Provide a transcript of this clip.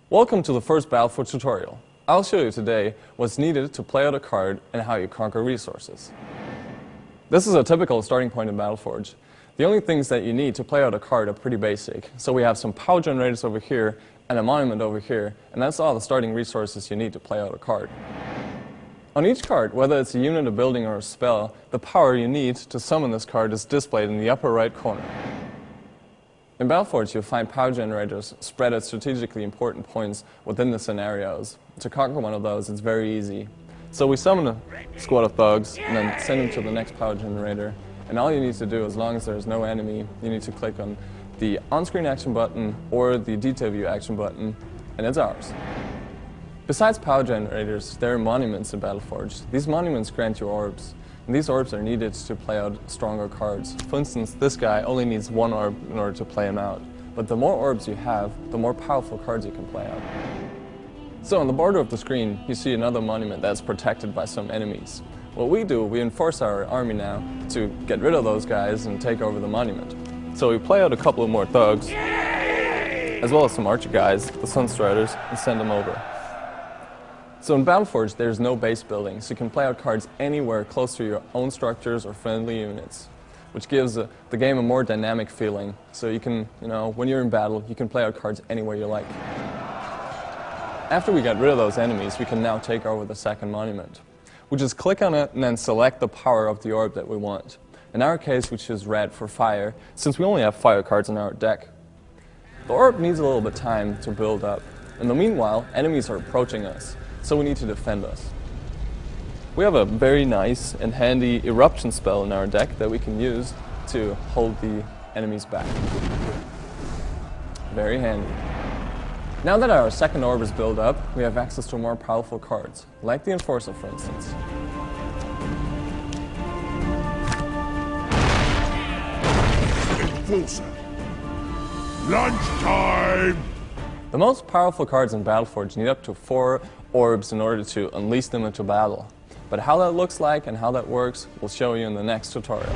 Welcome to the first BattleForge tutorial. I'll show you today what's needed to play out a card and how you conquer resources. This is a typical starting point in BattleForge. The only things that you need to play out a card are pretty basic. So we have some power generators over here and a monument over here, and that's all the starting resources you need to play out a card. On each card, whether it's a unit, a building, or a spell, the power you need to summon this card is displayed in the upper right corner. In BattleForge, you'll find power generators spread at strategically important points within the scenarios. To conquer one of those, it's very easy. So we summon a squad of thugs and then send them to the next power generator. And all you need to do, as long as there's no enemy, you need to click on the on-screen action button or the detail view action button, and it's ours. Besides power generators, there are monuments in BattleForge. These monuments grant you orbs. And these orbs are needed to play out stronger cards. For instance, this guy only needs one orb in order to play him out. But the more orbs you have, the more powerful cards you can play out. So on the border of the screen, you see another monument that's protected by some enemies. What we do, we enforce our army now to get rid of those guys and take over the monument. So we play out a couple of more thugs, as well as some archer guys, the Sunstriders, and send them over. So in BattleForge, there's no base building, so you can play out cards anywhere close to your own structures or friendly units, which gives the game a more dynamic feeling. So you can, when you're in battle, you can play out cards anywhere you like. After we get rid of those enemies, we can now take over the second monument. We just click on it and then select the power of the orb that we want. In our case, we choose red for fire, since we only have fire cards in our deck. The orb needs a little bit of time to build up. In the meanwhile, enemies are approaching us, so we need to defend us. We have a very nice and handy eruption spell in our deck that we can use to hold the enemies back. Very handy. Now that our second orb is built up, we have access to more powerful cards, like the Enforcer, for instance. Enforcer! Lunchtime! The most powerful cards in BattleForge need up to 4 orbs in order to unleash them into battle. But how that looks like and how that works, we'll show you in the next tutorial.